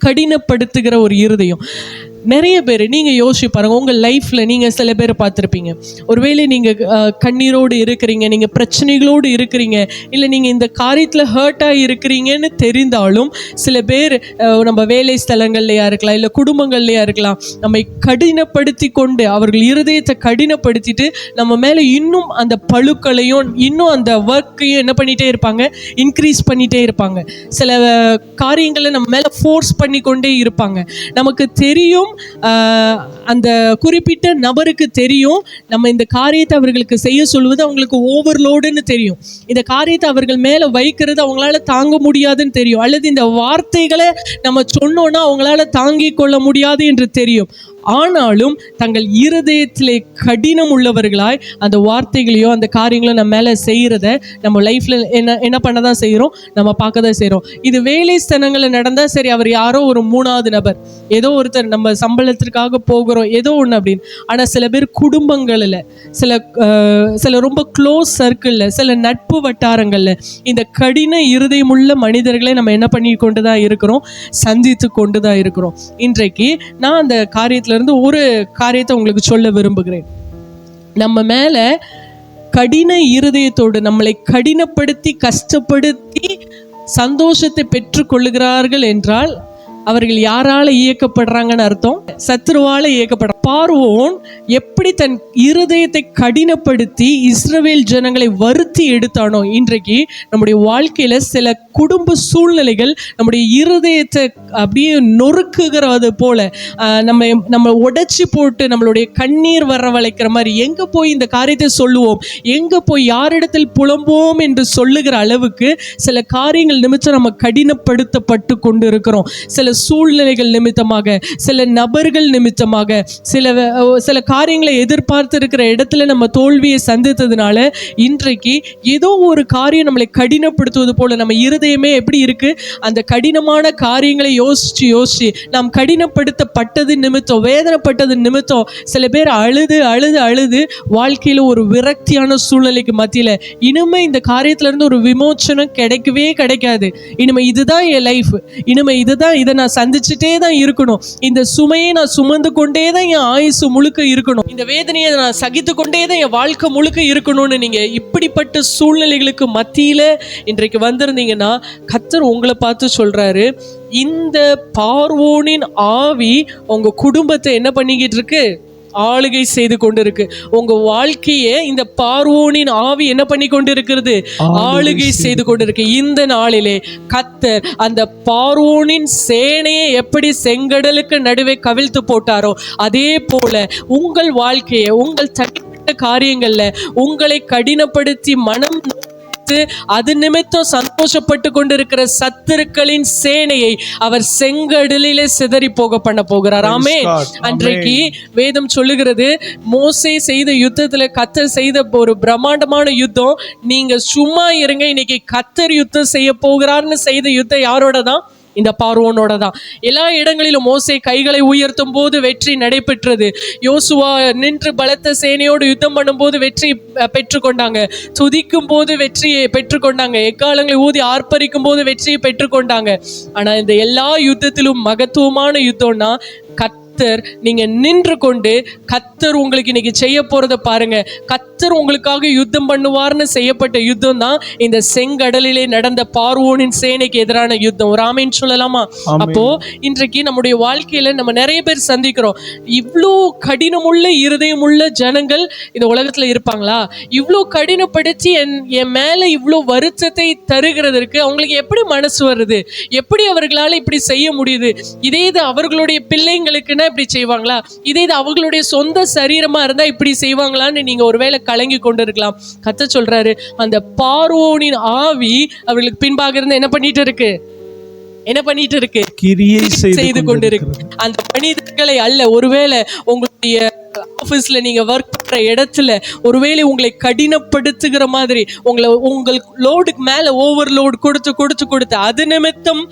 கடினப்படுத்துகிற ஒரு இருதயம். நிறைய பேர் நீங்கள் யோசிச்சு பாருங்க, உங்கள் லைஃப்பில் நீங்கள் சில பேர் பார்த்துருப்பீங்க. ஒருவேளை நீங்கள் கண்ணீரோடு இருக்கிறீங்க, நீங்கள் பிரச்சனைகளோடு இருக்கிறீங்க, இல்லை நீங்கள் இந்த காரியத்தில் ஹர்ட்டாக இருக்கிறீங்கன்னு தெரிந்தாலும் சில பேர் நம்ம வேலை ஸ்தலங்கள்லையா இருக்கலாம், இல்லை குடும்பங்கள்லையா இருக்கலாம், நம்மை கடினப்படுத்தி கொண்டு அவர்கள் இருதயத்தை கடினப்படுத்திட்டு நம்ம மேலே இன்னும் அந்த பழுக்களையும் இன்னும் அந்த ஒர்க்கையும் என்ன பண்ணிகிட்டே இருப்பாங்க, இன்க்ரீஸ் பண்ணிகிட்டே இருப்பாங்க. சில காரியங்களை நம்ம மேலே ஃபோர்ஸ் பண்ணி கொண்டே இருப்பாங்க. நமக்கு தெரியும், அந்த குறிப்பிட்ட நபருக்கு தெரியும் நம்ம இந்த காரியத்தை அவர்களுக்கு செய்ய சொல்வது அவங்களுக்கு ஓவர்லோடுன்னு தெரியும், இந்த காரியத்தை அவர்கள் மேலே வைக்கிறது அவங்களால தாங்க முடியாதுன்னு தெரியும், அல்லது இந்த வார்த்தைகளை நம்ம சொன்னோன்னா அவங்களால தாங்கிக் கொள்ள முடியாது என்று தெரியும். ஆனாலும் தங்கள் இருதயத்திலே கடினம் உள்ளவர்களாய் அந்த வார்த்தைகளையோ அந்த காரியங்களோ நம்ம மேலே செய்கிறத நம்ம லைஃப்பில் என்ன பண்ண தான் செய்கிறோம், நம்ம பார்க்க தான் செய்கிறோம். இது வேலை ஸ்தலங்களில் நடந்தால் சரி, அவர் யாரோ ஒரு மூணாவது நபர், ஏதோ ஒருத்தர், நம்ம சம்பளத்திற்காக போகிறோம் ஏதோ ஒன்று அப்படின்னு. ஆனால் சில பேர் குடும்பங்களில், சில ரொம்ப க்ளோஸ் சர்க்கிளில், சில நட்பு வட்டாரங்களில் இந்த கடின இருதயமுள்ள மனிதர்களை நம்ம என்ன பண்ணி கொண்டு தான் இருக்கிறோம், சந்தித்து கொண்டு தான் இருக்கிறோம். இன்றைக்கு நான் அந்த காரியத்தில் இருந்து ஒரு காரியத்தை உங்களுக்கு சொல்ல விரும்புகிறேன். நம்ம மேல கடின இருதயத்தோடு நம்மளை கடினப்படுத்தி கஷ்டப்படுத்தி சந்தோஷத்தை பெற்றுக் கொள்ளுகிறார்கள் என்றால் அவர்கள் யாரால இயக்கப்படுறாங்கன்னு அர்த்தம், சத்துருவால இயக்கப்படுற. பார்வோன் எப்படி தன் இருதயத்தை கடினப்படுத்தி இஸ்ரவேல் ஜனங்களை வருத்தி எடுத்தானோ, இன்றைக்கு நம்முடைய வாழ்க்கையில சில குடும்ப சூழ்நிலைகள் நம்முடைய இருதயத்தை அப்படியே நொறுக்குகிறது போல, நம்ம உடைச்சி போட்டு நம்மளுடைய கண்ணீர் வர வளைக்கிற மாதிரி, எங்க போய் இந்த காரியத்தை சொல்லுவோம், எங்க போய் யாரிடத்தில் புலம்போம் என்று சொல்லுகிற அளவுக்கு சில காரியங்கள் நிமித்தம் நம்ம கடினப்படுத்தப்பட்டு கொண்டு இருக்கிறோம். சில சூழ்நிலைகள் நிமித்தமாக, சில நபர்கள் நிமித்தமாக, சில காரியங்களை எதிர்பார்த்து இருக்கிற இடத்துல நம்ம தோல்வியை சந்தித்ததுனால இன்றைக்கு ஏதோ ஒரு காரியம் நம்மளை கடினப்படுத்துவது போல நம்ம இருதயமே எப்படி இருக்கு, அந்த கடினமான காரியங்களை யோசிச்சு நாம் கடினப்படுத்தப்பட்டது நிமித்தம், வேதனைப்பட்டது நிமித்தம் சில பேர் அழுது அழுது அழுது வாழ்க்கையில ஒரு விரக்தியான சூழ்நிலைக்கு மத்தியில இனிமே இந்த காரியத்துல இருந்து ஒரு விமோச்சனம் கிடைக்கவே கிடைக்காது, இனிமே இதுதான் என் லைஃப், இனிமே இதுதான், இதை நான் சந்திச்சுட்டே தான் இருக்கணும், இந்த சுமையை நான் சுமந்து கொண்டே தான் என் ஆயுசு முழுக்க இருக்கணும், இந்த வேதனையை நான் சகித்து கொண்டே தான் என் வாழ்க்கை முழுக்க இருக்கணும்னு நீங்க இப்படிப்பட்ட சூழ்நிலைகளுக்கு மத்தியில இன்றைக்கு வந்திருந்தீங்கன்னா கர்த்தர் உங்களை பார்த்து சொல்றாரு, இந்த பார்வோனின் ஆவி உங்க குடும்பத்தை என்ன பண்ணிக்கிட்டு இருக்கு, ஆளுகை செய்து கொண்டிருக்கு. உங்க வாழ்க்கையை இந்த பார்வோனின் ஆவி என்ன பண்ணி கொண்டிருக்கிறது, ஆளுகை செய்து கொண்டிருக்கு. இந்த நாளிலே கர்த்தர் அந்த பார்வோனின் சேனையை எப்படி செங்கடலுக்கு நடுவே கவிழ்த்து போட்டாரோ அதே போல உங்கள் வாழ்க்கையை, உங்கள் தனிப்பட்ட காரியங்கள்ல உங்களை கடினப்படுத்தி மனம் அது நிமித்தம் சந்தோஷப்பட்டு கொண்டிருக்கிற சத்துருக்களின் சேனையை அவர் செங்கடலிலே சிதறி போக பண்ண போகிறார். ஆமென். அன்றைக்கு வேதம் சொல்லுகிறது, மோசே செய்த யுத்தத்துல கர்த்தர் செய்த ஒரு பிரம்மாண்டமான யுத்தம், நீங்க சும்மா இருங்க, இன்னைக்கு கர்த்தர் யுத்தம் செய்ய போகிறார்னு செய்த யுத்தம் யாரோட தான், இந்த பார்வோனோட தான். எல்லா இடங்களிலும் மோசே கைகளை உயர்த்தும் போது வெற்றி நடைபெற்றது. யோசுவா நின்று பலத்த சேனையோடு யுத்தம் பண்ணும்போது வெற்றி பெற்றுக்கொண்டாங்க. துதிக்கும் போது வெற்றியை பெற்றுக்கொண்டாங்க. எக்காலங்களை ஊதி ஆர்ப்பரிக்கும் போது வெற்றியை பெற்றுக்கொண்டாங்க. ஆனா இந்த எல்லா யுத்தத்திலும் மகத்துவமான யுத்தம்னா கர்த்தர் நீங்க நின்று கொண்டு கர்த்தர் உங்களுக்கு இன்னைக்கு செய்ய போறத பாருங்க. கர்த்தர் உங்களுக்காக யுத்தம் பண்ணுவார்னு செய்யப்பட்ட யுத்தம் தான் இந்த செங்கடலிலே நடந்த பார்வோனின் சேனைக்கு எதிரான யுத்தம். ஒரு ஆமென் சொல்லலாமா? அப்போ இன்றைக்கு நம்முடைய வாழ்க்கையில நம்ம நிறைய பேர் சந்திக்கிறோம். இவ்வளோ கடினமுள்ள இருதயமுள்ள ஜனங்கள் இந்த உலகத்துல இருப்பாங்களா? இவ்வளோ கடினப்படுத்தி என் மேல இவ்வளோ வருத்தத்தை தருகிறதற்கு அவங்களுக்கு எப்படி மனசு வருது? எப்படி அவர்களால் இப்படி செய்ய முடியுது? இதே இது அவர்களுடைய பிள்ளைங்களுக்குன்னா இப்படி செய்வாங்களா? இதே இது அவங்களுடைய சொந்த சரீரமா இருந்தா இப்படி செய்வாங்களான்னு நீங்க ஒருவேளை கலங்கி கொண்டு இருக்கலாம். கர்த்தர் சொல்றாரு, அந்த பார்வோனின் ஆவி அவர்களுக்கு பின்பாக இருந்து என்ன பண்ணிட்டு இருக்கு, என்ன பண்ணிட்டு இருக்கு, கிரியை செய்து கொண்டிருக்கு. அந்த மனிதர்களை அல்ல, ஒருவேளை உங்களுடைய ஆபீஸ்ல நீங்க ஒர்க் பண்ற இடத்துல ஒருவேளை உங்களை கடினப்படுத்துகிற மாதிரி உங்கள் லோடுக்கு மேல ஓவர்லோடு கொடுத்து அது நிமித்தம்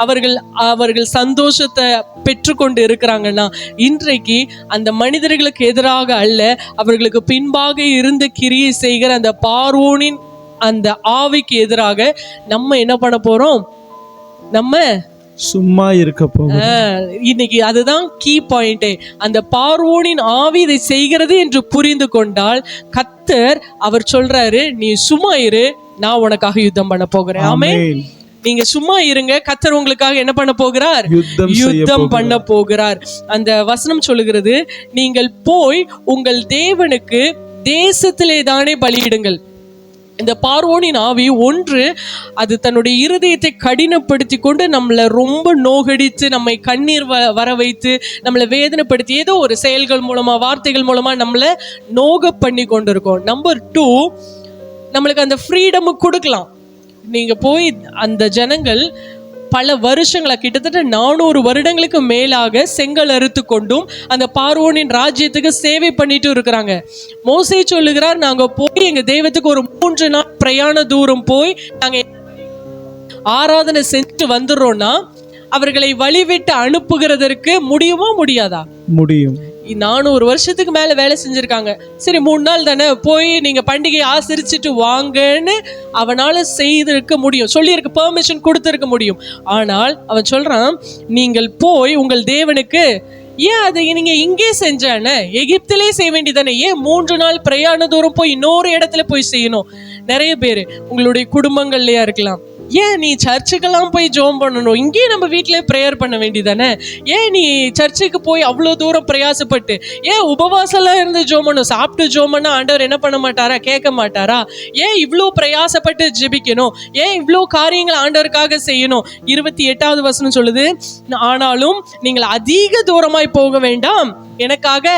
அவர்கள் சந்தோஷத்தை பெற்றுக்கொண்டு இருக்கிறாங்கன்னா இன்றைக்கு அந்த மனிதர்களுக்கு எதிராக அல்ல, அவர்களுக்கு பின்பாக இருந்து கிரியை செய்கிற அந்த பார்வோனின் அந்த ஆவிக்கு எதிராக நம்ம என்ன பண்ண போறோம், நம்ம சும்மா இருக்க போகுது. இன்னைக்கு அதுதான் கீ பாயிண்டே. அந்த பார்வோனின் ஆவி இதை செய்கிறது என்று புரிந்து கொண்டால் கர்த்தர் அவர் சொல்றாரு, நீ சும்மா இரு, நான் உனக்காக யுத்தம் பண்ண போகிறேன். ஆமென். நீங்க சும்மா இருங்க, கர்த்தர் உங்களுக்காக என்ன பண்ண போகிறார்? யுத்தம் பண்ண போகிறார். அந்த வசனம் சொல்லுகிறது, நீங்கள் போய் உங்கள் தேவனுக்கு தேசத்திலே தானே பலியிடுங்கள். இந்த பார்வோனின் ஆவி ஒன்று, அது தன்னுடைய இருதயத்தை கடினப்படுத்தி கொண்டு நம்மளை ரொம்ப நோகடித்து, நம்மை கண்ணீர் வர வைத்து, நம்மளை வேதனைப்படுத்தி, ஏதோ ஒரு செயல்கள் மூலமா வார்த்தைகள் மூலமா நம்மளை நோக பண்ணி கொண்டு இருக்கோம். நம்பர் 2, நம்மளுக்கு அந்த ஃப்ரீடம் கொடுக்கலாம். நீங்க போய் அந்த ஜனங்கள் பல வருஷங்களா, கிட்டத்தட்ட 400 வருடங்களுக்கு மேலாக செங்கல் அறுத்து கொண்டும் அந்த பார்வோனின் ராஜ்யத்துக்கு சேவை பண்ணிட்டு இருக்கிறாங்க. மோசே சொல்லுகிறார், நாங்க போய் எங்க தெய்வத்துக்கு ஒரு 3 நாள் பிரயாண தூரம் போய் நாங்க ஆராதனை செஞ்சுட்டு வந்துடுறோம்னா அவர்களை வழிவிட்டு அனுப்புகிறதற்கு முடியுமா முடியாதா? முடியும். 400 வருஷத்துக்கு மேல வேலை செஞ்சிருக்காங்க. சரி 3 நாள் தானே, போய் நீங்க பண்டிகையை ஆசரிச்சுட்டு வாங்கன்னு அவனால செய்திருக்க முடியும், சொல்லியிருக்க பெர்மிஷன் கொடுத்திருக்க முடியும். ஆனால் அவன் சொல்றான், நீங்கள் போய் உங்கள் தேவனுக்கு, ஏன் அதை நீங்க இங்கே செஞ்சானே, எகிப்திலே செய்ய வேண்டியதானே, ஏன் 3 நாள் பிரயாண தூரம் போய் இன்னொரு இடத்துல போய் செய்யணும்? நிறைய பேர் உங்களுடைய குடும்பங்கள்லயா இருக்கலாம், ஏன் நீ சர்ச்சுக்கெல்லாம் போய் ஜோம் பண்ணணும், இங்கேயே நம்ம வீட்டிலே ப்ரேயர் பண்ண வேண்டியதானே, ஏன் நீ சர்ச்சுக்கு போய் அவ்வளோ தூரம் பிரயாசப்பட்டு ஏன் உபவாசம்லாம் இருந்து ஜோம் பண்ணணும்? சாப்பிட்டு ஜோம் பண்ணா ஆண்டவர் என்ன பண்ண மாட்டாரா? கேட்க மாட்டாரா? ஏன் இவ்வளோ பிரயாசப்பட்டு ஜெபிக்கணும்? ஏன் இவ்வளோ காரியங்கள் ஆண்டவருக்காக செய்யணும்? 28வது வசனம் சொல்லுது, ஆனாலும் நீங்கள் அதிக தூரமாய் போக வேண்டாம், எனக்காக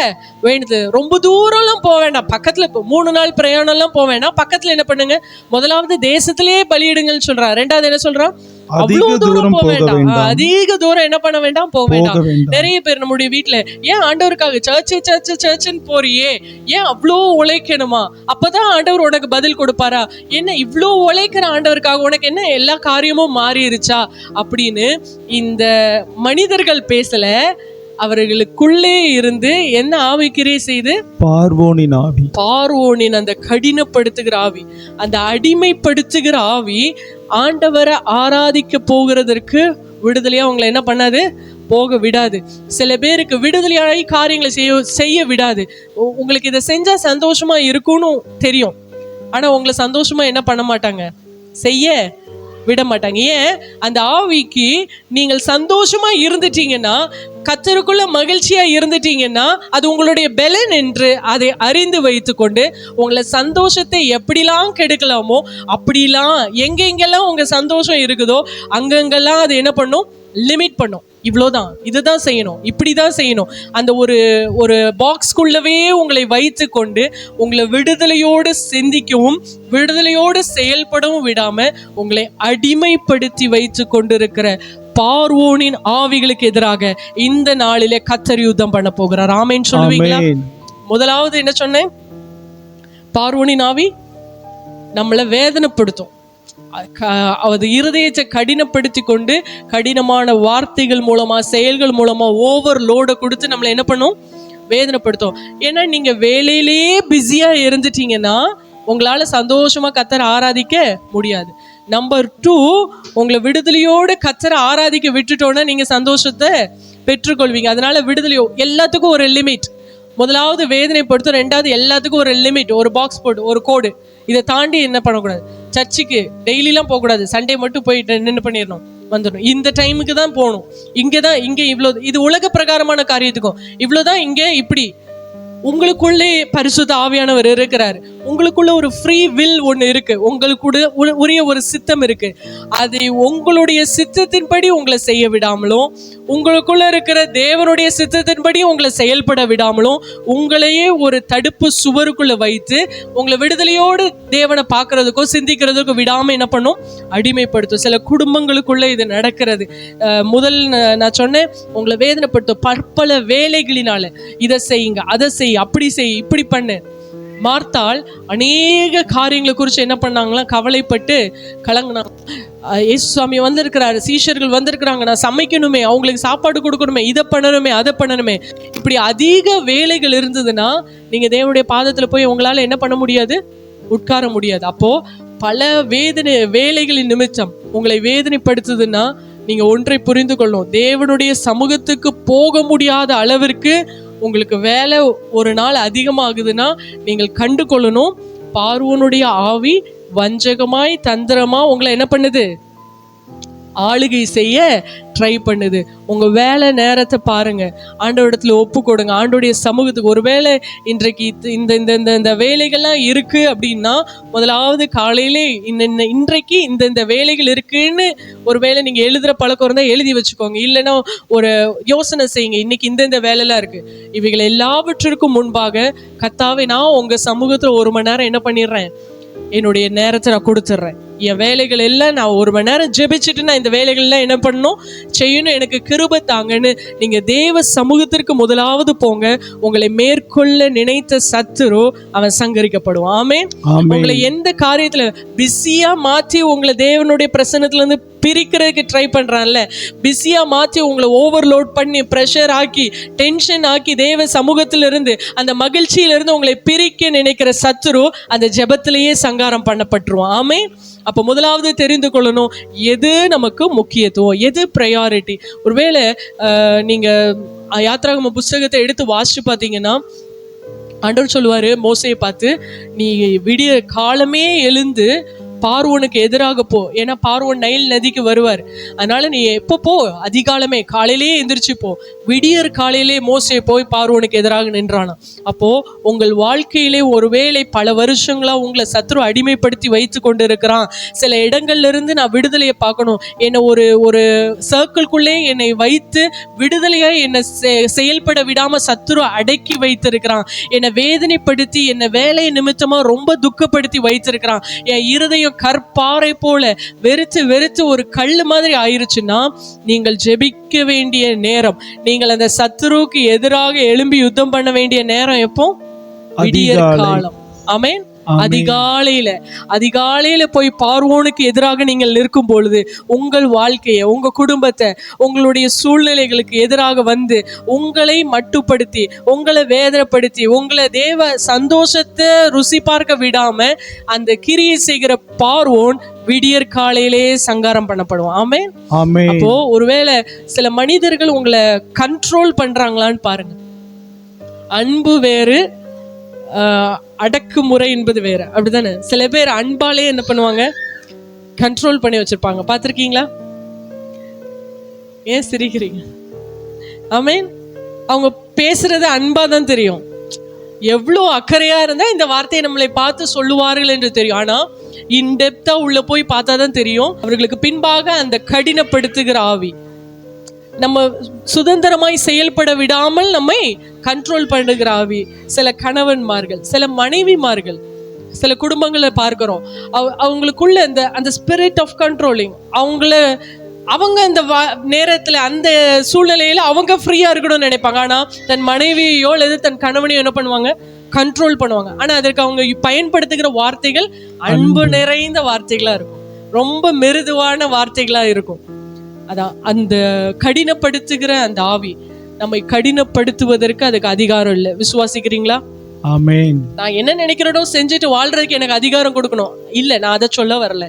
வேண்டுது. ரொம்ப தூரம்லாம் போக வேண்டாம், பக்கத்துல 3 நாள் பிரயாணம்லாம் போக வேண்டாம், பக்கத்துல என்ன பண்ணுங்க, முதலாவது தேசத்திலேயே பலியிடுங்கன்னு சொல்றான். 2வது என்ன சொல்றான்? அவ்வளவு தூரம் போக வேண்டாம், அதிக தூரம் என்ன பண்ண வேண்டாம், போக வேண்டாம். நிறைய பேர் நம்முடைய வீட்டுல, ஏன் ஆண்டவருக்காக சர்ச்சுன்னு போறியே, ஏன் அவ்வளோ உழைக்கணுமா? அப்பதான் ஆண்டவர் உனக்கு பதில் கொடுப்பாரா? என்ன இவ்வளோ உழைக்கிற ஆண்டவருக்காக உனக்கு என்ன எல்லா காரியமும் மாறிடுச்சா அப்படின்னு இந்த மனிதர்கள் பேசல, அவர்களுக்குள்ளே இருந்து என்ன ஆவிக்கிரியை செய்து, பார்வோனின் ஆவி, பார்வோனின் அந்த கடினப்படுத்துகிற ஆவி, அந்த அடிமைப்படுத்துகிற ஆவி ஆண்டவரை ஆராதிக்க போகிறதற்கு விடுதலையா அவங்களை என்ன பண்ணாது, போக விடாது. சில பேருக்கு விடுதலையாகி காரியங்களை செய்ய விடாது. உங்களுக்கு இதை செஞ்சா சந்தோஷமா இருக்கும்னு தெரியும், ஆனா உங்களை சந்தோஷமா என்ன பண்ண மாட்டாங்க, செய்ய விட மாட்டாங்க. ஏன்? அந்த ஆவிக்கு நீங்கள் சந்தோஷமா இருந்துட்டீங்கன்னா, கர்த்தருக்குள்ள மகிழ்ச்சியா இருந்துட்டீங்கன்னா, அது உங்களுடைய பலன் என்று அதை அறிந்து வைத்து கொண்டு உங்களை சந்தோஷத்தை எப்படிலாம் கெடுக்கலாமோ அப்படிலாம், எங்கெங்கெல்லாம் உங்க சந்தோஷம் இருக்குதோ அங்கங்கெல்லாம் அது என்ன பண்ணும், லிமிட் பண்ணும். இவ்வளோதான், இதுதான் செய்யணும், இப்படிதான் செய்யணும். அந்த ஒரு பாக்ஸ்குள்ளவே உங்களை வைத்து கொண்டு உங்களை விடுதலையோடு சிந்திக்கவும் விடுதலையோடு செயல்படவும் விடாம உங்களை அடிமைப்படுத்தி வைத்து கொண்டிருக்கிற பார்வோனின் ஆவிகளுக்கு எதிராக இந்த நாளிலே கர்த்தர் யுத்தம் பண்ண போகிறார். ஆமென் சொல்லுவீங்களா? முதலாவது என்ன சொன்னேன்? பார்வோனின் ஆவி நம்மளை வேதனைப்படுத்தும், அது இருதயத்தை கடினப்படுத்தி கொண்டு கடினமான வார்த்தைகள் மூலமா செயல்கள் மூலமா ஓவர்லோட கொடுத்து நம்மளை என்ன பண்ணும், வேதனைப்படுத்தும். ஏன்னா நீங்க வேலையிலேயே பிஸியா இருந்துட்டீங்கன்னா உங்களால சந்தோஷமா கர்த்தரை ஆராதிக்க முடியாது. நம்பர் 2, உங்களை விடுதலையோடு கர்த்தரை ஆராதிக்க விட்டுட்டோன்னா நீங்க சந்தோஷத்தை பெற்றுக்கொள்வீங்க. அதனால விடுதலையோ எல்லாத்துக்கும் ஒரு லிமிட். முதலாவது வேதனைப்படுத்தும், 2வது எல்லாத்துக்கும் ஒரு லிமிட், ஒரு பாக்ஸ் போட்டு ஒரு கோடு. இதை தாண்டி என்ன பண்ணக்கூடாது, சர்ச்சுக்கு டெய்லிலாம் போகக்கூடாது, சண்டே மட்டும் போயிட்டு நின்று பண்ணிடணும், வந்துடணும், இந்த டைமுக்கு தான் போகணும், இங்கே இவ்வளோ, இது உலக பிரகாரமான காரியத்துக்கும் இவ்வளோதான், இங்கே இப்படி. உங்களுக்குள்ளே பரிசுத்த ஆவியானவர் இருக்கிறார், உங்களுக்குள்ள ஒரு ஃப்ரீ வில் ஒன்று இருக்கு, உங்களுக்கு உரிய ஒரு சித்தம் இருக்கு. அதை உங்களுடைய சித்தத்தின்படி உங்களை செய்ய விடாமலும், உங்களுக்குள்ள இருக்கிற தேவனுடைய சித்தத்தின்படி உங்களை செயல்பட விடாமலும், உங்களையே ஒரு தடுப்பு சுவருக்குள்ள வைத்து உங்களை விடுதலையோடு தேவனை பார்க்கறதுக்கோ சிந்திக்கிறதுக்கோ விடாம என்ன பண்ணும், அடிமைப்படுத்தும். சில குடும்பங்களுக்குள்ள இது நடக்கிறது. முதல் நான் சொன்னேன், உங்களை வேதனைப்படுத்தும் பற்பல வேலைகளினால. இதை செய்யுங்க, அதை செய், அப்படி செய், இப்படி பண்ணு. மார்த்தாள் அநேக காரியங்களை குறித்து என்ன பண்ணாங்களா, கவலைப்பட்டு கலங்கினாங்க. இயேசு சுவாமி வந்திருக்கிறாரு, சீஷர்கள் வந்திருக்கிறாங்க, நான் சமைக்கணுமே, அவங்களுக்கு சாப்பாடு கொடுக்கணுமே, இதை பண்ணணுமே, அதை பண்ணணுமே. இப்படி அதிக வேலைகள் இருந்ததுன்னா நீங்க தேவனுடைய பாதத்துல போய் உங்களால என்ன பண்ண முடியாது, உட்கார முடியாது. அப்போ பல வேலைகளின் நிமித்தம் உங்களை வேதனைப்படுத்துதுன்னா நீங்க ஒன்றை புரிந்து கொள்ளணும், தேவனுடைய சமூகத்துக்கு போக முடியாத அளவிற்கு உங்களுக்கு வேலை ஒரு நாள் அதிகமாகுதுன்னா நீங்கள் கண்டு கொள்ளணும், பார்வோனுடைய ஆவி வஞ்சகமாய் தந்திரமா உங்களை என்ன பண்ணுது, ஆளுகை செய்ய ட்ரை பண்ணுது. உங்க வேலை நேரத்தை பாருங்க, ஆண்டவரிடத்துல ஒப்பு கொடுங்க, ஆண்டோடைய சமூகத்துக்கு. ஒருவேளை இன்றைக்கு இந்த இந்த இந்த இந்த வேலைகள்லாம் இருக்கு அப்படின்னா, முதலாவது காலையிலே இன்றைக்கு இந்த இந்த வேலைகள் இருக்குன்னு ஒருவேளை நீங்க எழுதுற பழக்கம் இருந்தால் எழுதி வச்சுக்கோங்க. இல்லைன்னா ஒரு யோசனை செய்யுங்க, இன்னைக்கு இந்த இந்த வேலைலாம் இருக்கு, இவைகள் எல்லாவற்றிற்கும் முன்பாக கர்த்தாவே நான் உங்க சமூகத்துல 1 மணி நேரம் என்ன பண்ணிடுறேன், என்னுடைய நேரத்தை நான் கொடுத்துட்றேன். என் வேலைகள் எல்லாம் நான் 1 மணி நேரம் ஜெபிச்சுட்டு நான் இந்த வேலைகள்லாம் என்ன பண்ணணும், செய்யணும், எனக்கு கிருபை தாங்கன்னு நீங்க தேவ சமூகத்திற்கு முதலாவது போங்க. உங்களை மேற்கொள்ள நினைத்த சத்துரு அவன் சங்கரிக்கப்படுவான். ஆமென். உங்களை எந்த காரியத்துல பிஸியா மாற்றி உங்களை தேவனுடைய பிரசன்னத்துல இருந்து பிரிக்கிறதுக்கு ட்ரை பண்றான்ல, பிஸியா மாற்றி உங்களை ஓவர்லோட் பண்ணி ப்ரெஷர் ஆக்கி டென்ஷன் ஆக்கி தேவ சமூகத்திலிருந்து அந்த மகிழ்ச்சியிலிருந்து உங்களை பிரிக்க நினைக்கிற சத்துரு அந்த ஜெபத்திலேயே சங்காரம் பண்ணப்பட்டுருவான். ஆமென். அப்போ முதலாவது தெரிந்து கொள்ளணும், எது நமக்கு முக்கியத்துவம், எது ப்ரையாரிட்டி. ஒருவேளை நீங்க யாத்ராகம புஸ்தகத்தை எடுத்து வாசிச்சு பார்த்தீங்கன்னா, ஆண்டவர் சொல்லுவாரு மோசேயை பார்த்து, நீ விடிய காலமே எழுந்து பார்வோனுக்கு எதிராக போ, ஏன்னா பார்வோன் நைல் நதிக்கு வருவார். அதனால நீ எப்போ போ, அதிகாலமே காலையிலே எந்திரிச்சு போ. விடியற் காலையிலே மோசே போய் பார்வோனுக்கு எதிராக நின்றானா. அப்போ உங்கள் வாழ்க்கையிலே ஒருவேளை பல வருஷங்களா உங்களை சத்ரு அடிமைப்படுத்தி வைத்து கொண்டு இருக்கிறான். சில இடங்கள்ல இருந்து நான் விடுதலையை பார்க்கணும், என்னை ஒரு சர்க்கிள்குள்ளே என்னை வைத்து விடுதலையா என்னை செயல்பட விடாம சத்ரு அடக்கி வைத்திருக்கிறான். என்னை வேதனைப்படுத்தி என்னை வேலை நிமித்தமா ரொம்ப துக்கப்படுத்தி வைத்திருக்கிறான். என் இருதயம் கற்பாறை போல வெறுத்து வெறுத்து ஒரு கல்லு மாதிரி ஆயிருச்சுன்னா, நீங்கள் ஜெபிக்க வேண்டிய நேரம், நீங்கள் அந்த சத்துருவுக்கு எதிராக எழும்பி யுத்தம் பண்ண வேண்டிய நேரம் எப்போ, விடியற் காலம். ஆமென். அதிகாலையில போய் பார்வோனுக்கு எதிராக நீங்கள் நிற்கும் பொழுது உங்கள் வாழ்க்கையை, உங்க குடும்பத்தை, உங்களுடைய சூழ்நிலைகளுக்கு எதிராக வந்து உங்களை மட்டுப்படுத்தி, உங்களை வேதனைப்படுத்தி, உங்களை தேவ சந்தோஷத்தை ருசி பார்க்க விடாம அந்த கிரியை செய்கிற பார்வோன் விடியற் காலையிலே சங்காரம் பண்ணப்படுவோம். ஆமென். அப்போ ஒருவேளை சில மனிதர்கள் உங்களை கண்ட்ரோல் பண்றாங்களான்னு பாருங்க. அன்பு வேறு, அடக்குமுறை என்பது வேற, அப்படிதானே? சில பேர் அன்பாலே என்ன பண்ணுவாங்க, கண்ட்ரோல் பண்ணி வச்சிருப்பாங்க. பார்த்திருக்கீங்களா? ஏன் சிரிக்கிறீங்க? ஆமென். அவங்க பேசுறது அன்பா தான் தெரியும், எவ்வளோ அக்கறையா இருந்தா இந்த வார்த்தையை நம்மளை பார்த்து சொல்லுவார்கள் என்று தெரியும். ஆனா இன்டெப்தா உள்ள போய் பார்த்தா தான் தெரியும் அவர்களுக்கு பின்பாக அந்த கடினப்படுத்துகிற ஆவி நம்ம சுதந்திரமாய் செயல்பட விடாமல் நம்மை கண்ட்ரோல் பண்ணுகிற ஆவி. சில கணவன்மார்கள், சில மனைவிமார்கள், சில குடும்பங்களை பார்க்கிறோம், அவங்களுக்குள்ள அந்த ஸ்பிரிட் ஆஃப் கண்ட்ரோலிங். அவங்க அந்த நேரத்துல அந்த சூழ்நிலையில அவங்க ஃப்ரீயா இருக்கணும்னு நினைப்பாங்க. ஆனா தன் மனைவியோ அல்லது தன் கணவனையோ என்ன பண்ணுவாங்க, கண்ட்ரோல் பண்ணுவாங்க. ஆனா அதற்கு அவங்க பயன்படுத்துகிற வார்த்தைகள் அன்பு நிறைந்த வார்த்தைகளா இருக்கும், ரொம்ப மிருதுவான வார்த்தைகளா இருக்கும். அதான் அந்த கடினப்படுத்துகிற அந்த ஆவி நம்மை கடினப்படுத்துவதற்கு அதுக்கு அதிகாரம் இல்லை. விசுவாசிக்கிறீங்களா? ஆமென். நான் என்ன நினைக்கிறதோ செஞ்சுட்டு வாழ்றதுக்கு எனக்கு அதிகாரம் கொடுக்கணும் இல்ல, நான் அதை சொல்ல வரல.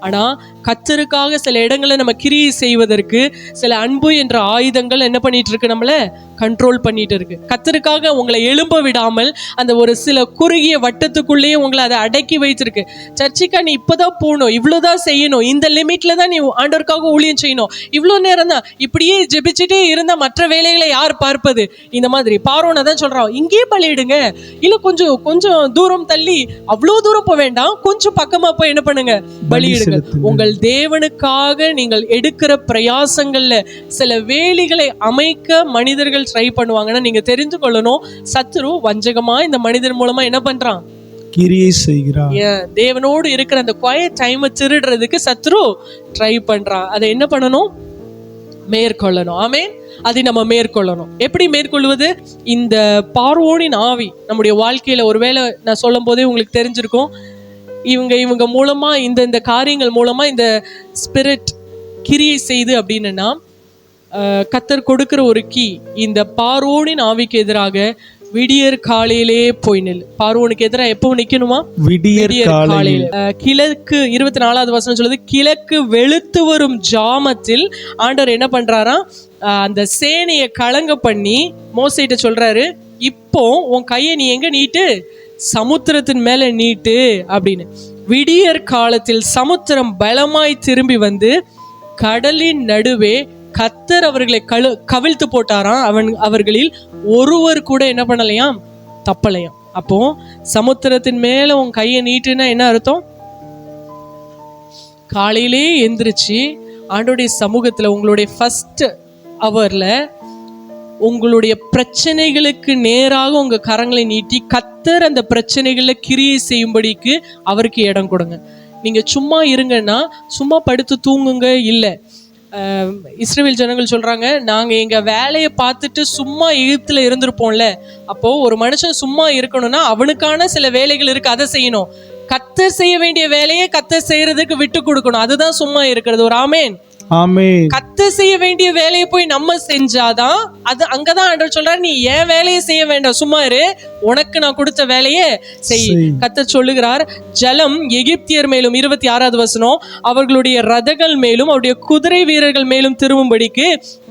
ஆனா கர்த்தருக்காக சில இடங்களை நம்ம கிரியை செய்வதற்கு சில அன்பு என்ற ஆயுதங்கள் என்ன பண்ணிட்டு இருக்கு, நம்மள கண்ட்ரோல் பண்ணிட்டு இருக்கு. கர்த்தருக்காக உங்களை எழும்ப விடாமல் அந்த ஒரு சில குறுகிய வட்டத்துக்குள்ளேயே உங்களை அதை அடக்கி வைத்திருக்கு. சர்ச்சைக்கா நீ இப்பதான் போகணும், இவ்வளவுதான் செய்யணும், இந்த லிமிட்ல தான் நீ ஆண்டவருக்காக ஊழியம் செய்யணும், இவ்வளவு நேரம் தான், இப்படியே ஜெபிச்சுட்டே இருந்தா மற்ற வேலைகளை யார் பார்ப்பது? இந்த மாதிரி பார்வோனை தான் சொல்றான், இங்கேயே பலியிடுங்க, இல்ல கொஞ்சம் கொஞ்சம் தூரம் தள்ளி, அவ்வளவு தூரம் போக வேண்டாம், கொஞ்சம் பக்கமா போய் என்ன பண்ணுங்க, பலியிடுங்க. உங்கள் தேவனுக்காக நீங்கள் எடுக்கிற பிரயாசங்கள்ல சில வேலைகளை அமைக்க மனிதர்கள் ட்ரை பண்ணுவாங்கன்னா நீங்க தெரிந்து கொள்ளணும், சத்துரு வஞ்சகமா இந்த மனிதர் மூலமா என்ன பண்றான், கிரியை செய்கிறான். தேவனோடு இருக்கிற அந்த குவைட் டைமை திருடுறதுக்கு சத்துரு ட்ரை பண்றான். அதை என்ன பண்ணணும், மேற்கொள்ளணும். ஆமென். அதை நம்ம மேற்கொள்ளணும். எப்படி மேற்கொள்வது? இந்த பார்வோனின் ஆவி நம்முடைய வாழ்க்கையில, ஒருவேளை நான் சொல்லும் போதே உங்களுக்கு தெரிஞ்சிருக்கும், இவங்க மூலமா இந்த காரியங்கள் மூலமா இந்த ஸ்பிரிட் கிரியை செய்து அப்படின்னா, கர்த்தர் கொடுக்கிற ஒரு கீ, இந்த பார்வோனின் ஆவிக்கு எதிராக விடியற் காலையிலே போய் நில். பார்வோனுக்கு எதிராக எப்போ நிக்கணுமா? விடியற் காலையில். கிழக்கு 24வது வசனம் சொல்லுது, கிழக்கு வெளுத்து வரும் ஜாமத்தில் ஆண்டவர் என்ன பண்றாராம், அந்த சேனையை கலங்க பண்ணி மோசேட்ட சொல்றாரு, இப்போ உன் கையை நீ எங்க நீட்டு, சமுத்திரத்தின் மேல நீட்டு அப்படின்னு. விடியற் காலத்தில் சமுத்திரம் பலமாய் திரும்பி வந்து கடலின் நடுவே கர்த்தர் அவர்களை கவிழ்த்து போட்டாராம். அவர்களில் ஒருவர் கூட என்ன பண்ணலையாம், தப்பலையாம். அப்போ சமுத்திரத்தின் மேல உன் கையை நீட்டுனா என்ன அர்த்தம்? காலையிலே எந்திரிச்சு ஆண்டோடைய சமூகத்துல உங்களுடைய ஃபர்ஸ்ட் அவர்ல உங்களுடைய பிரச்சனைகளுக்கு நேராக உங்க கரங்களை நீட்டி கர்த்தர் அந்த பிரச்சனைகளை கிரியை செய்யும்படிக்கு அவருக்கு இடம் கொடுங்க. நீங்க சும்மா இருங்கன்னா சும்மா படுத்து தூங்குங்க இல்லை. இஸ்ரவேல் ஜனங்கள் சொல்றாங்க, நாங்க எங்க வேலையை பார்த்துட்டு சும்மா எகிப்துல இருந்திருப்போம்ல. அப்போ ஒரு மனுஷன் சும்மா இருக்கணும்னா அவனுக்கான சில வேலைகள் இருக்கு, அதை செய்யணும். கர்த்தர் செய்ய வேண்டிய வேலையை கர்த்தர் செய்யறதுக்கு விட்டு கொடுக்கணும். அதுதான் சும்மா இருக்கிறது. ஒரு ஆமேன். ஆமென். கர்த்தர் செய்ய வேண்டிய வேலையை போய் நம்ம செஞ்சாதான் அது அங்கதான் ஆண்டவர் சொல்றாரு, நீ ஏன் வேலையை செய்ய வேண்டாம், சும்மா இரு, உனக்கு நான் கொடுத்த வேலையை செய். கர்த்தர் சொல்லுகிறார், ஜலம் எகிப்தியர் மேலும் 26வது வசனம் அவர்களுடைய ரதங்கள் மேலும் அவருடைய குதிரை வீரர்கள் மேலும் திரும்பும்படிக்கு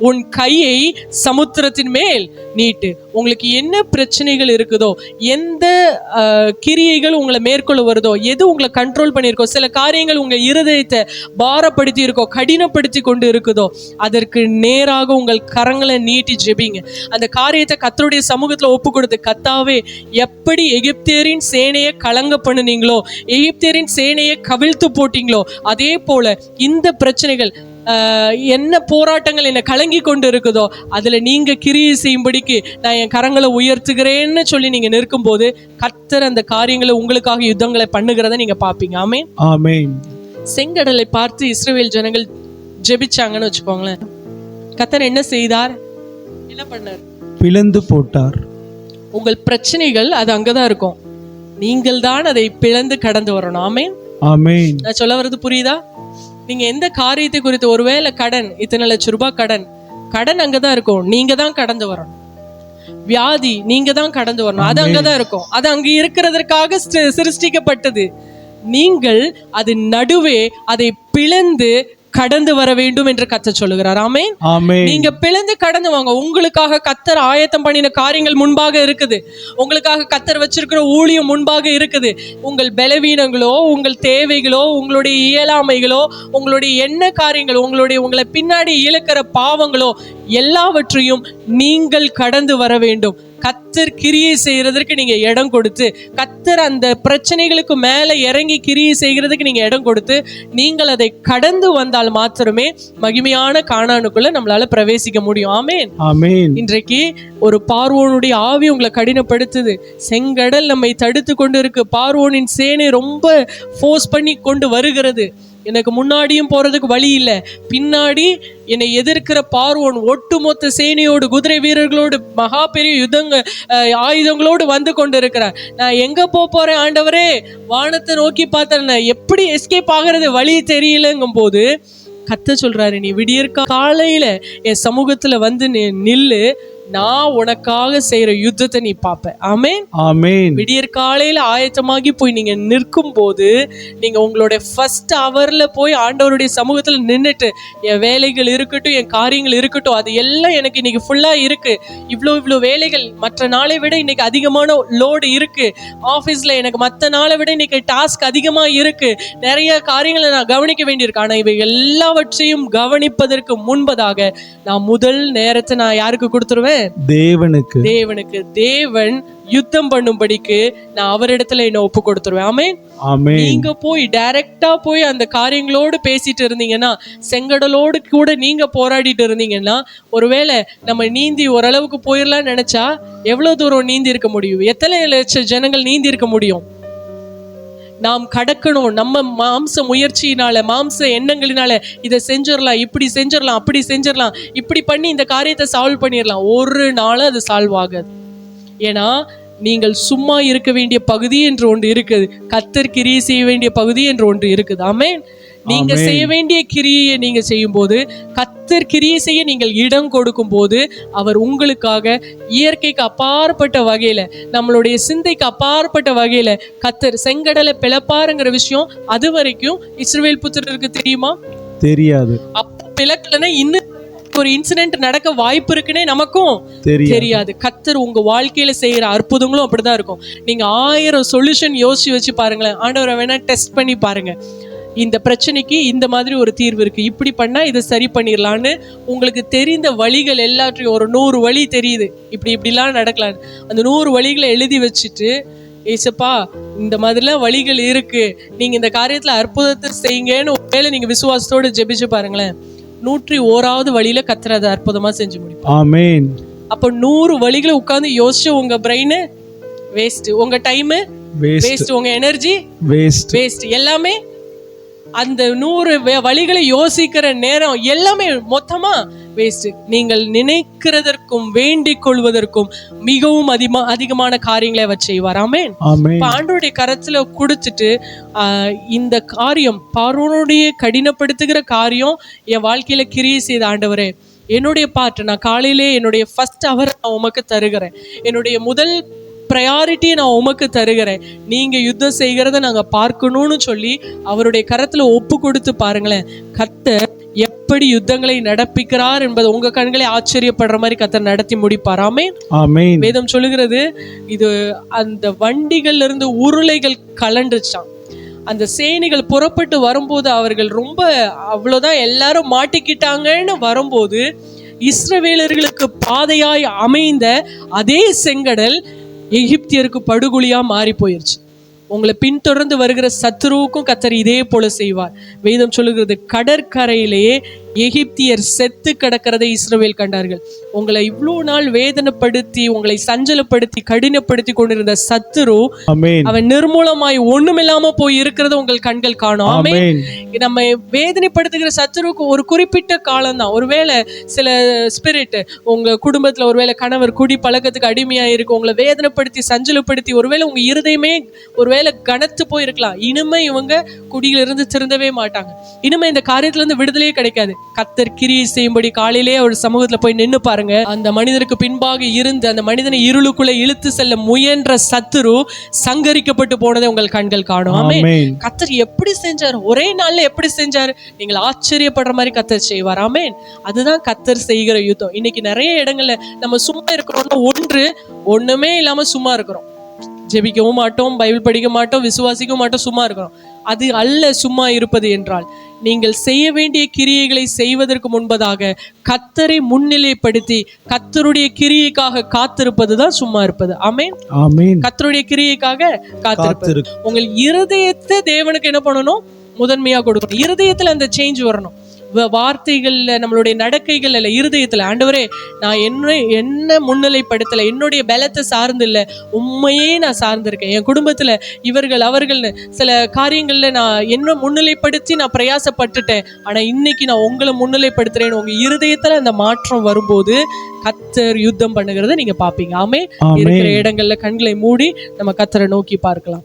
உன் கையை சமுத்திரத்தின் மேல் நீட்டு. உங்களுக்கு என்ன பிரச்சனைகள் இருக்குதோ, எந்த கிரியைகள் உங்களை மேற்கொள்ள வருதோ, எது உங்களை கண்ட்ரோல் பண்ணியிருக்கோ, சில காரியங்கள் உங்க இருதயத்தை பாரப்படுத்தி இருக்கோ, கடினப்படுத்தி கொண்டு இருக்குதோ, அதற்கு நேராக உங்கள் கரங்களை நீட்டி ஜெபிங்க. அந்த காரியத்தை கர்த்தருடைய சமூகத்துல ஒப்பு கொடுத்து, கர்த்தாவே, எப்படி எகிப்தியரின் சேனையை கலங்க பண்ணுனீங்களோ, எகிப்தியரின் சேனையை கவிழ்த்து போட்டீங்களோ, அதே போல இந்த பிரச்சனைகள் என்ன போராட்டங்கள் என்ன கலங்கி கொண்டு இருக்குதோ அதுல நீங்க கிரியை செய்யும்படிக்கு நான் என் கரங்களை உயர்த்துகிறேன்னு சொல்லி நீங்க நிற்கும் போது கர்த்தர் அந்த காரியங்களை உங்களுக்காக யுத்தங்களை பண்ணுகிறத நீங்க பாப்பீங்க. ஆமென். ஆமென். செங்கடலை பார்த்து இஸ்ரவேல் ஜனங்கள் ஜெபிச்சாங்கன்னு வச்சுக்கோங்களேன். கர்த்தர் என்ன செய்தார், என்ன பண்ணார்? பிளந்து போட்டார். உங்கள் பிரச்சனைகள் அது அங்கதான் இருக்கும், நீங்கள் தான் அதை பிளந்து கடந்து வரணும். ஆமென். ஆமென். நான் சொல்ல வர்றது புரியுதா? நீங்க எந்த காரியத்தை குறித்து, ஒருவேளை கடன், இத்தனை லட்சம் ரூபாய் கடன் அங்கதான் இருக்கும், நீங்க தான் கடந்து வரணும். வியாதி, நீங்க தான் கடந்து வரணும், அது அங்கதான் இருக்கும், அது அங்க இருக்கிறதற்காக சிருஷ்டிக்கப்பட்டது. நீங்கள் அது நடுவே அதை பிளந்து கடந்து வர வேண்டும் என்று கர்த்தர் சொல்லுகிறார். ஆமென். ஆமென். நீங்க பிளந்து கடந்து வாங்க. உங்களுக்காக கர்த்தர் ஆயத்தம் பண்ணின காரியங்கள் முன்பாக இருக்குது. உங்களுக்காக கர்த்தர் வச்சிருக்கிற ஊழியம் முன்பாக இருக்குது. உங்கள் பலவீனங்களோ, உங்கள் தேவைகளோ, உங்களுடைய இயலாமைகளோ, உங்களுடைய என்ன காரியங்களோ, உங்களை பின்னாடி இழுக்கிற பாவங்களோ எல்லாவற்றையும் நீங்கள் கடந்து வர வேண்டும். கர்த்தர் கிரியை செய்யறதற்கு நீங்க இடம் கொடுத்து, கர்த்தர் அந்த பிரச்சனைகளுக்கு மேல இறங்கி கிரியை செய்கிறதுக்கு நீங்க இடம் கொடுத்து, நீங்கள் அதை கடந்து வந்தால் மாத்திரமே மகிமையான கானானுக்குள்ள நம்மளால பிரவேசிக்க முடியும். ஆமென். ஆமென். இன்றைக்கு ஒரு பார்வோனுடைய ஆவி உங்களை கடினப்படுத்துது. செங்கடல் நம்மை தடுத்து கொண்டு இருக்கு. பார்வோனின் சேனை ரொம்ப ஃபோர்ஸ் பண்ணி கொண்டு வருகிறது. எனக்கு முன்னாடியும் போறதுக்கு வழி இல்லை, பின்னாடி என்னை எதிர்க்கிற பார்வோன் ஒட்டுமொத்த சேனையோடு, குதிரை வீரர்களோடு, மகா பெரிய ஆயுதங்களோடு வந்து கொண்டு இருக்கிறார். நான் எங்க போறேன் ஆண்டவரே, வானத்தை நோக்கி பார்த்தேன், எப்படி எஸ்கேப் ஆகிறது வழி தெரியலங்கும் போது கர்த்தர் சொல்றாரு, நீ விடியற் காலையில என் சமூகத்துல வந்து நில்லு, நான் உனக்காக செய்யற யுத்தத்தை நீ பாப்ப. ஆமென். ஆமென். விடியற் காலையில ஆயத்தமாகி போய் நீங்க நிற்கும் போது, நீங்க உங்களுடைய ஃபர்ஸ்ட் அவர்ல போய் ஆண்டவருடைய சமூகத்துல நின்றுட்டு, என் வேலைகள் இருக்கட்டும், என் காரியங்கள் இருக்கட்டும், அது எல்லாம் எனக்கு இன்னைக்கு ஃபுல்லா இருக்கு, இவ்வளோ வேலைகள் மற்ற நாளை விட இன்னைக்கு அதிகமான லோடு இருக்கு, ஆஃபீஸ்ல எனக்கு மற்ற நாளை விட இன்னைக்கு டாஸ்க் அதிகமா இருக்கு, நிறைய காரியங்களை நான் கவனிக்க வேண்டியிருக்கு. ஆனா இவை எல்லாவற்றையும் கவனிப்பதற்கு முன்பதாக நான் முதல் நேரத்தை நான் யாருக்கு கொடுத்துருவேன்? தேவனுக்கு. தேவன் யுத்தம் பண்ணும்படிக்கு நான் அவரிடத்துல என்ன ஒப்பு கொடுத்துருவேன். ஆமென். ஆமென். நீங்க போய் டைரக்டா போய் அந்த காரியங்களோடு பேசிட்டு இருந்தீங்கன்னா, செங்கடலோடு கூட நீங்க போராடிட்டு இருந்தீங்கன்னா, ஒருவேளை நம்ம நீந்தி ஓரளவுக்கு போயிடலாம்னு நினைச்சா எவ்வளவு தூரம் நீந்தி இருக்க முடியும்? எத்தனை லட்சம் ஜனங்கள் நீந்தி இருக்க முடியும்? நாம் கடக்கணும். நம்ம மாம்ச முயற்சியினால, மாம்ச எண்ணங்களினால இதை செஞ்சிடலாம், இப்படி செஞ்சிடலாம், அப்படி செஞ்சிடலாம், இப்படி பண்ணி இந்த காரியத்தை சால்வ் பண்ணிடலாம். ஒரு நாளும் அது சால்வ் ஆகாது. ஏன்னா நீங்கள் சும்மா இருக்க வேண்டிய பகுதி என்று ஒன்று இருக்குது, கர்த்தர் கிரியை செய்ய வேண்டிய பகுதி என்று ஒன்று இருக்குது. ஆமென். நீங்க செய்ய வேண்டிய கிரியை நீங்க செய்யும் போது, கர்த்தர் கிரியை செய்ய நீங்கள் இடம் கொடுக்கும் போது, அவர் உங்களுக்காக இயற்கைக்கு அப்பாற்பட்ட வகையில, நம்மளுடைய சிந்தைக்கு அப்பாற்பட்ட வகையில கர்த்தர் செங்கடலை பிளப்பாருங்கிற விஷயம் அது வரைக்கும் இஸ்ரவேல் புத்திரருக்கு தெரியுமா? தெரியாது. அப்ப பிளக்கலன்னா இன்னும் ஒரு இன்சிடென்ட் நடக்க வாய்ப்பு இருக்குன்னே நமக்கும் தெரியாது. கர்த்தர் உங்க வாழ்க்கையில செய்யற அற்புதங்களும் அப்படிதான் இருக்கும். நீங்க 1000 சொல்யூஷன் யோசிச்சு வச்சு பாருங்களேன். ஆண்டவரை வேணா டெஸ்ட் பண்ணி பாருங்க. இந்த பிரச்சனைக்கு இந்த மாதிரி ஒரு தீர்வு இருக்கு, இப்படி பண்ணா இதை சரி பண்ணிடலான்னு உங்களுக்கு தெரிந்த வழிகள் எல்லாத்தையும், ஒரு 100 வழி தெரியுது, இப்படிலாம் நடக்கலாம், அந்த 100 வழிகளை எழுதி வச்சுட்டு, ஏசப்பா இந்த மாதிரிலாம் வழிகள் இருக்கு, நீங்க இந்த காரியத்துல அற்புதத்தை செய்யுங்கன்னு ஒருவேளை நீங்க விசுவாசத்தோடு ஜெபிச்சு பாருங்களேன், 101வது வழியில கர்த்தர் அதை அற்புதமா செஞ்சு முடிப்பார். ஆமென். அப்ப 100 வழிகளை உட்கார்ந்து யோசிச்சு உங்க பிரெயின் வேஸ்ட், உங்க டைம் வேஸ்ட், உங்க எனர்ஜி வேஸ்ட், எல்லாமே அந்த 100 வழிகளை யோசிக்கிற நேரம் எல்லாமே மொத்தமா வேஸ்ட். நீங்கள் நினைக்கிறதற்கும் வேண்டிக் கொள்வதற்கும் மிகவும் அதிகமான காரியங்களை அவர் செய்வார். ஆமென். ஆண்டவருடைய கரத்துல கொடுத்துட்டு, இந்த காரியம் பார்வோனுடைய கடினப்படுத்துகிற காரியம் என் வாழ்க்கையில கிரியை செய்த ஆண்டவரே, என்னுடைய பார்ட் நான் காலையிலே என்னுடைய ஃபர்ஸ்ட் அவர் நான் உமக்கு தருகிறேன், என்னுடைய முதல் ப்ரையாரிட்டியை நான் உமக்கு தருகிறேன், நீங்க யுத்தம் செய்கிறத நாங்க பார்க்கணும்னு சொல்லி அவருடைய கரத்துல ஒப்பு கொடுத்து பாருங்களேன், கர்த்தர் எப்படி யுத்தங்களை நடப்பிக்கிறார் என்பது உங்க கண்களை ஆச்சரியப்படுற மாதிரி கர்த்தர் நடத்தி முடிப்பார். ஆமென். வேதம் சொல்லுகிறது, இது அந்த வண்டிகள்ல இருந்து உருளைகள் கலண்டுச்சான். அந்த சேனைகள் புறப்பட்டு வரும்போது அவர்கள் ரொம்ப அவ்வளவுதான் எல்லாரும் மாட்டிக்கிட்டாங்கன்னு வரும்போது, இஸ்ரவேலர்களுக்கு பாதையாய் அமைந்த அதே செங்கடல் எகிப்தியருக்கு படுகொலியா மாறி போயிருச்சு. உங்களை பின்தொடர்ந்து வருகிற சத்துருவுக்கும் கர்த்தர் இதே போல செய்வார். வேதம் சொல்லுகிறது, கடற்கரையிலேயே எகிப்தியர் செத்து கிடக்கிறதை இஸ்ரவேல் கண்டார்கள். உங்களை இவ்வளோ நாள் வேதனைப்படுத்தி உங்களை சஞ்சலப்படுத்தி கடினப்படுத்தி கொண்டிருந்த சத்துரு அவன் நிர்மூலமாய் ஒண்ணுமில்லாம போய் இருக்கிறத உங்கள் கண்கள் காணும். ஆமென். நம்ம வேதனைப்படுத்துகிற சத்துருக்கு ஒரு குறிப்பிட்ட காலம் தான். ஒருவேளை சில ஸ்பிரிட் உங்க குடும்பத்துல, ஒருவேளை கணவர் குடி பழக்கத்துக்கு அடிமையா இருக்கு, உங்களை வேதனைப்படுத்தி சஞ்சலப்படுத்தி, ஒருவேளை உங்க இருதயமே ஒருவேளை கனத்து போயிருக்கலாம். இனிமே இவங்க குடியிலிருந்து திருந்தவே மாட்டாங்க, இனிமே இந்த காரியத்துல இருந்து விடுதலையே கிடைக்காது. கர்த்தர் கிரியை செய்யும்படி காலையிலே அவர் சமூகத்துல போய் நின்னு பாருங்க. அந்த மனிதனுக்கு பின்பாக இருந்து அந்த மனிதனை இருளுக்குள்ள இழுத்து செல்ல முயன்ற சத்துரு சங்கரிக்கப்பட்டு போனதை உங்கள் கண்கள் காணும். ஆமென். கர்த்தர் எப்படி செஞ்சார், ஒரே நாள்ல எப்படி செஞ்சார், நீங்கள் ஆச்சரியப்படுற மாதிரி கர்த்தர் செய்வார். ஆமென். அதுதான் கர்த்தர் செய்கிற யுத்தம். இன்னைக்கு நிறைய இடங்கள்ல நம்ம சும்மா இருக்கிறோம்னா ஒண்ணுமே இல்லாம சும்மா இருக்கிறோம், ஜெபிக்கவும் மாட்டோம், பைபிள் படிக்க மாட்டோம், விசுவாசிக்கவும் மாட்டோம், சும்மா இருக்கிறோம். அது அல்ல சும்மா இருப்பது என்றால், நீங்கள் செய்ய வேண்டிய கிரியைகளை செய்வதற்கு முன்பதாக கர்த்தரை முன்னிலைப்படுத்தி கர்த்தருடைய கிரியைக்காக காத்திருப்பதுதான் சும்மா இருப்பது. ஆமென். கர்த்தருடைய கிரியைக்காக காத்திருப்பது. உங்கள் இருதயத்தை தேவனுக்கு என்ன பண்ணணும், முதன்மையா கொடுக்கணும். இருதயத்துல அந்த சேஞ்ச் வரணும். வார்த்தைகள்ல, நம்மளுடைய நடக்கைகள் அல்ல, இருதயத்துல. ஆண்டவரே, நான் என்ன முன்னிலைப்படுத்தல, என்னுடைய பலத்தை சார்ந்து இல்ல, உண்மையே நான் சார்ந்திருக்கேன். என் குடும்பத்துல இவர்கள் அவர்கள்னு சில காரியங்கள்ல நான் என்ன முன்னிலைப்படுத்தி நான் பிரயாசப்பட்டுட்டேன், ஆனா இன்னைக்கு நான் உங்களை முன்னிலைப்படுத்துறேன்னு உங்க இருதயத்துல அந்த மாற்றம் வரும்போது கர்த்தர் யுத்தம் பண்ணுகிறத நீங்க பாப்பீங்க. ஆமென். இருக்கிற இடங்கள்ல கண்களை மூடி நம்ம கர்த்தரை நோக்கி பார்க்கலாம்.